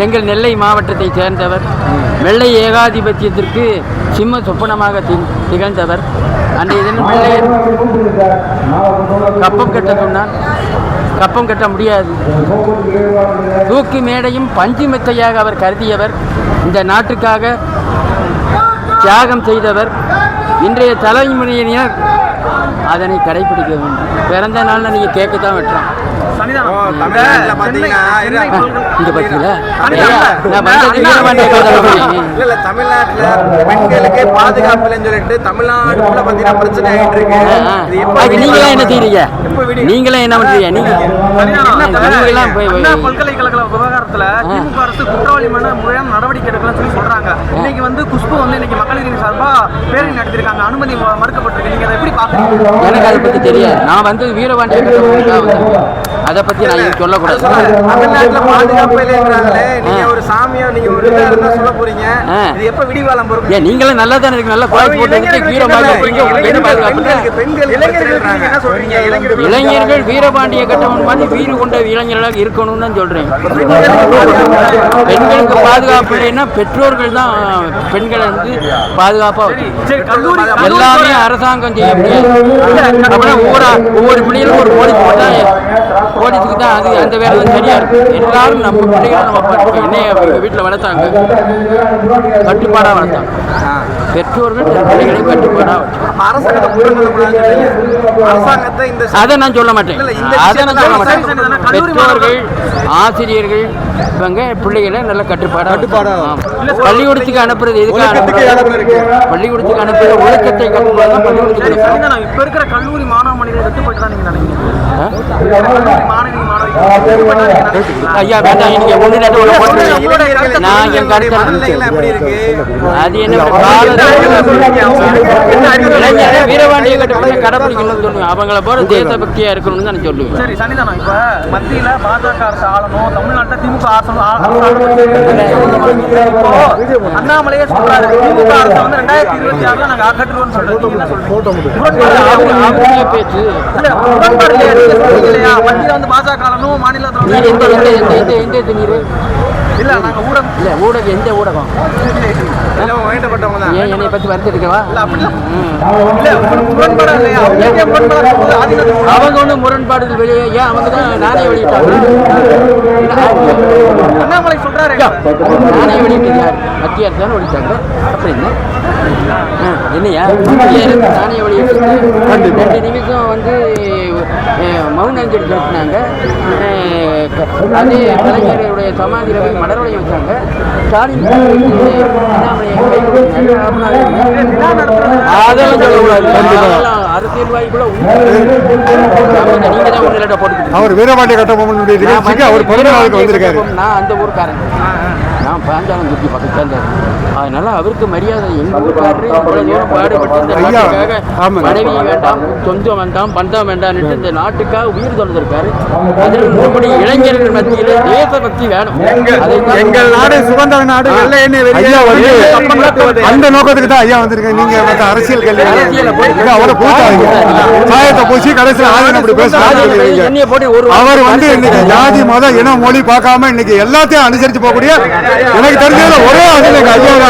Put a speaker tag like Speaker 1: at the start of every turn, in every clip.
Speaker 1: எங்கள் நெல்லை மாவட்டத்தை சேர்ந்தவர். வெள்ளை ஏகாதிபத்தியத்திற்கு சிம்ம சொப்பனமாக திகழ்ந்தவர். அன்றைய தினம் வெள்ளையர் கப்பம் கட்ட சொன்னான். கப்பம் கட்ட முடியாது. தூக்கு மேடையும் பஞ்சு மெத்தையாக அவர் கருதியவர். இந்த நாட்டுக்காக தியாகம் செய்தவர். இன்றைய தலைமுறையினர் அதனை கடைபிடிக்க வேண்டும். பிறந்த நாள் நீங்கள் கேக்கு தான் வெட்டுறான். இங்க பாத்தீங்களா,
Speaker 2: தமிழ்நாட்டுல பெண்களுக்கு பாதுகாப்பு இல்லைன்னு சொல்லிட்டு தமிழ்நாட்டுக்குள்ள பாத்தீங்கன்னா பிரச்சனை ஆகிட்டு இருக்கு.
Speaker 1: நீங்களா என்ன செய்றீங்க? நீங்களே என்ன பண்றீங்க?
Speaker 3: பல்கலைக்கழக விவகாரத்துல திமுக அரசு குற்றவாளிமான முறையான நடவடிக்கை எடுக்கலாம்னு சொல்லி சொல்றாங்க. இன்னைக்கு வந்து குஷ்பு வந்து இன்னைக்கு மக்கள் நீதி சார்பா பேரணி நடத்திருக்காங்க. அனுமதி மறுக்கப்பட்டிருக்கு. நீங்க அதை எப்படி பாக்குறீங்க?
Speaker 1: எனக்கு அதை பத்தி தெரியாது. நான் வந்து வீரபாண்டிய அதை பத்தி நான் சொல்லக்கூடாது.
Speaker 2: தமிழ்நாட்டுல பாதுகாப்பு இல்லைங்கிறாங்களே, நீங்க ஒரு சாமியா நீங்க ஒரு இதா இருந்தா சொல்ல போறீங்க. இது எப்ப விடிவாலம் போறோம்?
Speaker 1: ஏன் நீங்களே நல்லா தானே இருக்கு, நல்லா கோயில் போட்டு வீரமாக இருக்கீங்க. உங்களுக்கு என்ன பாதுகாப்பு?
Speaker 2: பெண்கள் என்ன சொல்றீங்க?
Speaker 1: இளைஞர்கள் வீரபாண்டிய கட்டமன் மாதிரி வீறு கொண்ட இளைஞர்களாக இருக்கணும்னு தான் சொல்றேன். பெண்களுக்கு பாதுகாப்பு இல்லைன்னா பெற்றோர்கள் தான் பெண்களை வந்து பாதுகாப்பா எல்லாமே அரசாங்கம் செய்ய முடியாது. அப்புறம் ஒவ்வொரு பிள்ளைகளும் ஒரு போலீஸ் போட்டா போலீஸுக்கு தான் அது அந்த வேலை தான் சரியா இருக்கு. எல்லாரும் நம்ம பிள்ளைகளை நம்ம என்னைய வீட்டில் வளர்த்தாங்க, கட்டுப்பாடாக வளர்த்தாங்க. பெற்றோர்கள் பிள்ளைகளை கட்டுப்பாடாக அதை நான் சொல்ல மாட்டேன். அதை நான் சொல்ல மாட்டேன். பெற்றோர்கள் ஆசிரியர்கள் இவங்க பிள்ளைகளை நல்ல கட்டுப்பாடாக பள்ளிக்கூடத்துக்கு அனுப்புறது எதுக்காக? பள்ளிக்கூடத்துக்கு அனுப்புற ஒழுக்கத்தை கட்டுப்பாடு பள்ளிக்கூடத்துக்கு.
Speaker 3: இப்ப இருக்கிற கல்லூரி மாணவ மனிதர்கள் வெட்டுப்பட்டு தான் நீங்க நினைக்கிறீங்க?
Speaker 1: ஐயா வேண்டாம், நீங்க ஒண்ணு நான் என் கருத்து அது என்ன வீரபாண்டிய கட்டுப்பாடு கடைபிடிக்கணும்னு சொல்லுவேன். அவங்கள போல தேசபக்தியா இருக்கணும்னு தான் சொல்லுவேன்.
Speaker 3: சரி சனிதானம். இப்ப மத்தியில பாஜக அரசு ஆளணும், தமிழ்நாட்டுல திமுக அரசு அண்ணாமலையே சொல்றாரு திமுக அரசு வந்து 2026 நாங்க அகற்றுவோம்னு சொல்றோம்.
Speaker 1: பேச்சு
Speaker 3: இல்லையா? மத்தியில வந்து பாஜக ஆளணும், மாநிலத்தில் இல்ல நாங்க ஊடகம்
Speaker 1: இல்ல ஊடகம் எந்த ஊடகம் ஏன் என்னை பத்தி வருத்த இருக்கவா? அவங்க ஒன்றும் முரண்பாடுகள் வெளியே ஏன் அவங்க தான் நானே வெளியிட்டாங்க.
Speaker 3: அண்ணாமலை சொல்றாரு
Speaker 1: நானே வெளியிட்டது யார்? மத்திய அரசு தானே வெளியிட்டாங்க. அப்படி என்ன என்னையா நானே வெளியிட்டு 2 நிமிஷம் வந்து மௌனஞ்சலி செலுத்தினாங்க. அதே கலைஞருடைய சமாதியில் போய் மலர்வளைய வச்சாங்க. ஸ்டாலின் அதெல்லாம் சொல்லக்கூடாது. அரசியல் வாய்ப்புல நீங்க தான் ஒரு நிலட்ட போட்டு
Speaker 4: அவர் வீரபாண்டிய கட்டபொம்மன் அவர் பிறந்த நாளுக்கு வந்திருக்காரு.
Speaker 1: நான் அந்த ஊருக்காரன், நான் பாஞ்சாலம் சுற்றி பக்கம் சேர்ந்தார். அதனால அவருக்கு மரியாதை. எங்கள் ஊருக்காரரு இவ்வளவு தூரம் பாடுபட்டு இந்த நாட்டுக்காக மனைவி வேண்டாம், சொந்தம் வேண்டாம், பந்தம் வேண்டாம்னு இந்த நாட்டுக்காக உயிர் தொலைந்திருக்காரு. அதில் மறுபடி இளைஞர்கள் மத்தியில் தேசபக்தி வேணும்.
Speaker 4: எங்கள் நாடு சுதந்திர நாடு. அந்த நோக்கத்துக்கு தான் ஐயா வந்திருக்கேன். நீங்க அரசியல் கல்வி சாயத்தை பூசி கடைசியில் ஆயுதம் அப்படி பேசுறாங்க. அவர் வந்து இன்னைக்கு ஜாதி மதம் இனம் மொழி பார்க்காம இன்னைக்கு எல்லாத்தையும் அனுசரிச்சு போகக்கூடிய எனக்கு தெரிஞ்சதுல ஒரே ஆசை எங்க ஐயா தான்.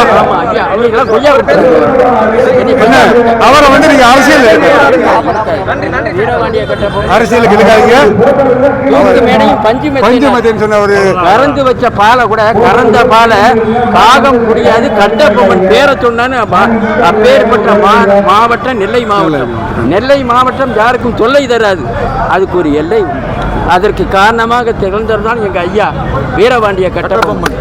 Speaker 4: அவரை வந்து நீங்க அரசியலுக்கு இருக்காதீங்க. பஞ்சு மத்தின்னு சொன்ன ஒரு
Speaker 1: கறந்து வச்ச பாலை கூட கறந்த பாலை காகம் குடியாது கட்டபொம்மன் பேரை சொன்னான்னு அப்பேற்பட்ட மாவட்டம் நெல்லை மாவட்டம். நெல்லை மாவட்டம் யாருக்கும் தொல்லை தராது. அதுக்கு ஒரு எல்லை. அதற்கு காரணமாக திகழ்ந்ததுதான் எங்க ஐயா வீரபாண்டிய கட்டபொம்மன்.